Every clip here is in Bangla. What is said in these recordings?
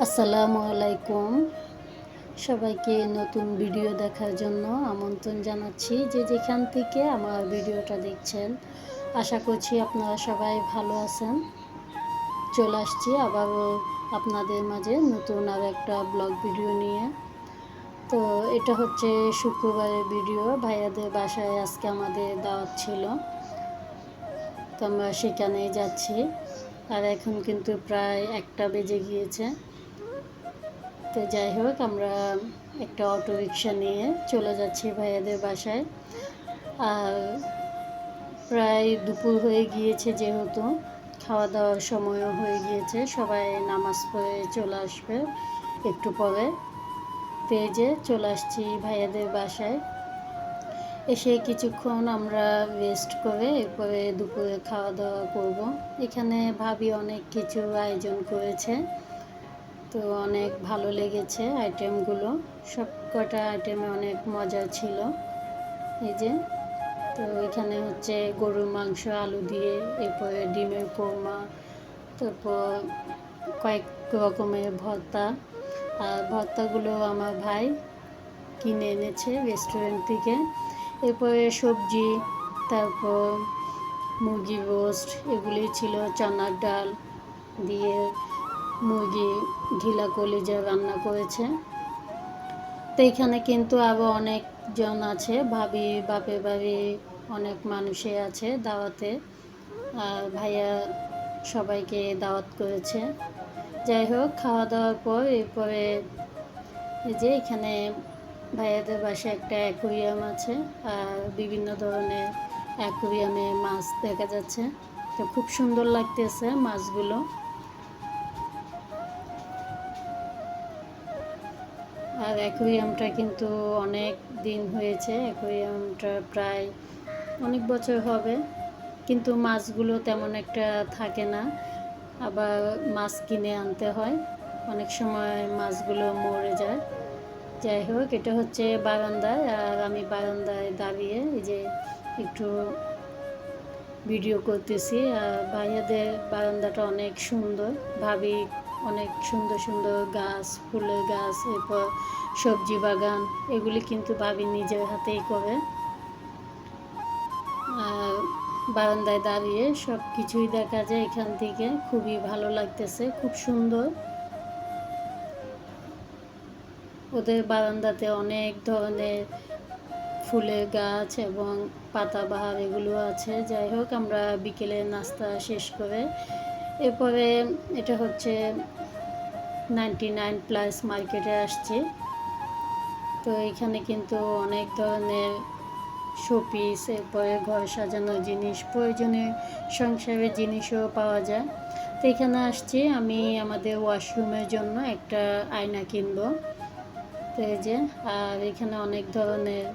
আসসালামু আলাইকুম। সবাইকে নতুন ভিডিও দেখার জন্য আমন্ত্রণ জানাচ্ছি। যে যেখান থেকে আমার ভিডিওটা দেখছেন, আশা করছি আপনারা সবাই ভালো আছেন। চলে আসছি আবারও আপনাদের মাঝে নতুন আর একটা ব্লগ ভিডিও নিয়ে। তো এটা হচ্ছে শুক্রবারের ভিডিও। ভাইয়াদের বাসায় আজকে আমাদের দাওয়াত ছিল, তো আমরা সেখানেই যাচ্ছি। আর এখন কিন্তু প্রায় 1টা বেজে গিয়েছে। তো যাই হোক, আমরা একটা অটো রিক্সা নিয়ে চলে যাচ্ছি ভাইয়াদের বাসায়। আর প্রায় দুপুর হয়ে গিয়েছে, যেহেতু খাওয়া দাওয়ার সময়ও হয়ে গিয়েছে, সবাই নামাজ পড়ে চলে আসবে একটু পরে। তেজে চলে আসছি ভাইয়াদের বাসায়। এসে কিছুক্ষণ আমরা রেস্ট করে এরপরে দুপুরে খাওয়া দাওয়া করব। এখানে ভাবি অনেক কিছু আয়োজন করেছে, তো অনেক ভালো লেগেছে আইটেমগুলো। সব কটা আইটেমে অনেক মজা ছিল। এই যে, তো এখানে হচ্ছে গরুর মাংস আলু দিয়ে, এরপরে ডিমের কোরমা, তারপর কয়েক রকমের ভর্তা। আর ভর্তাগুলো আমার ভাই কিনে এনেছে রেস্টুরেন্ট থেকে। এরপরে সবজি, তারপর মুরগি রোস্ট, এগুলি ছিল। চানার ডাল দিয়ে মুরগি ঢিলা কলিজা রান্না করেছে। তো এখানে কিন্তু আরও অনেকজন আছে, ভাবি বাপের বাড়ি অনেক মানুষই আছে দাওয়াতে। আর ভাইয়া সবাইকে দাওয়াত করেছে। যাই হোক, খাওয়া দাওয়ার পর এরপরে এই যে এখানে ভাইয়াদের বাসায় একটা অ্যাকোরিয়াম আছে, আর বিভিন্ন ধরনের অ্যাকোরিয়ামে মাছ দেখা যাচ্ছে। তো খুব সুন্দর লাগতেছে মাছগুলো। আর অ্যাকোরিয়ামটা কিন্তু অনেক দিন হয়েছে, অ্যাকোরিয়ামটা প্রায় অনেক বছর হবে, কিন্তু মাছগুলো তেমন একটা থাকে না। আবার মাছ কিনে আনতে হয়, অনেক সময় মাছগুলো মরে যায়। যাই হোক, এটা হচ্ছে বারান্দায়, আর আমি বারান্দায় দাঁড়িয়ে এই যে একটু ভিডিও করতেছি। আর ভাইয়াদের বারান্দাটা অনেক সুন্দর। ভাবি অনেক সুন্দর সুন্দর গাছ, ফুলের গাছ, এরপর সবজি বাগান, এগুলি কিন্তু ভাবি নিজের হাতেই করে। আর বারান্দায় দাঁড়িয়ে সব কিছুই দেখা যায় এখান থেকে, খুবই ভালো লাগতেছে, খুব সুন্দর। ওদের বারান্দাতে অনেক ধরনের ফুলের গাছ এবং পাতাবাহার এগুলো আছে। যাই হোক, আমরা বিকেলে নাস্তা শেষ করে এরপরে এটা হচ্ছে 99+ মার্কেটে আসছি। তো এখানে কিন্তু অনেক ধরনের শোপিস, এরপরে ঘর সাজানোর জিনিস, প্রয়োজনীয় সংসারের জিনিসও পাওয়া যায়। তো এখানে আসছি আমি আমাদের ওয়াশরুমের জন্য একটা আয়না কিনবো। তো এই যে, আর এখানে অনেক ধরনের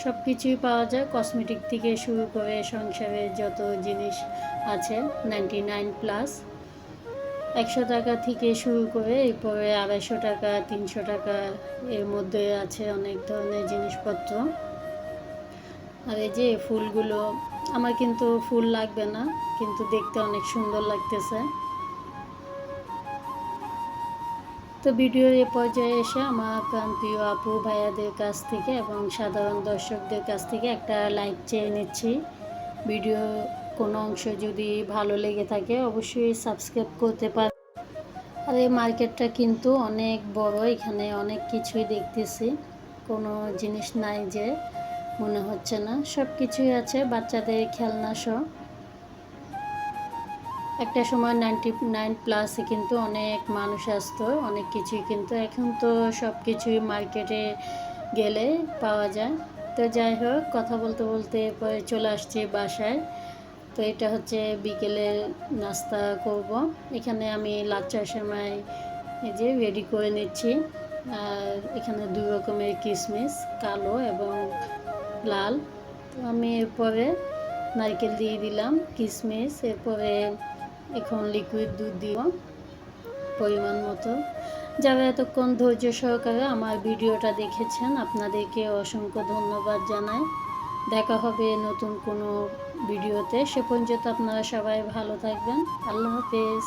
সব কিছুই পাওয়া যায়, কসমেটিক থেকে শুরু করে সংসারের যত জিনিস আছে। 99+, 100 টাকা থেকে শুরু করে এরপরে 250 টাকা, 300 টাকা, এর মধ্যে আছে অনেক ধরনের জিনিসপত্র। আর এই যে ফুলগুলো, আমার কিন্তু ফুল লাগবে না, কিন্তু দেখতে অনেক সুন্দর লাগতেছে। তো ভিডিওর এ পর্যায়ে এসে আমার প্রান্তীয় আপু ভাইয়াদের কাছ থেকে এবং সাধারণ দর্শকদের কাছ থেকে একটা লাইক চেয়ে নিচ্ছি। ভিডিও কোনো অংশ যদি ভালো লেগে থাকে অবশ্যই সাবস্ক্রাইব করতে পারেন। আর এই মার্কেটটা কিন্তু অনেক বড়, এখানে অনেক কিছুই দেখতেছি, কোনো জিনিস নাই যে মনে হচ্ছে না, সব কিছুই আছে, বাচ্চাদের খেলনা সহ। একটা সময় 99+এ কিন্তু অনেক মানুষ আসতো, অনেক কিছুই, কিন্তু এখন তো সব কিছুই মার্কেটে গেলে পাওয়া যায়। তো যাই হোক, কথা বলতে বলতে পরে চলে আসছি বাসায়। তো এটা হচ্ছে বিকেলের নাস্তা করব। এখানে আমি লাচ্চা সেমাই এই যে রেডি করে নিচ্ছি। আর এখানে 2 রকমের কিশমিশ, কালো এবং লাল। তো আমি এরপরে নারকেল দিয়ে দিলাম, কিশমিশ, এরপরে এখন লিকুইড দুধ দিব পরিমাণ মতো। যারা এতক্ষণ ধৈর্য সহকারে আমার ভিডিওটা দেখেছেন, আপনাদেরকে অসংখ্য ধন্যবাদ জানাই। দেখা হবে নতুন কোনো ভিডিওতে, সে পর্যন্ত আপনারা সবাই ভালো থাকবেন। আল্লাহ হাফেজ।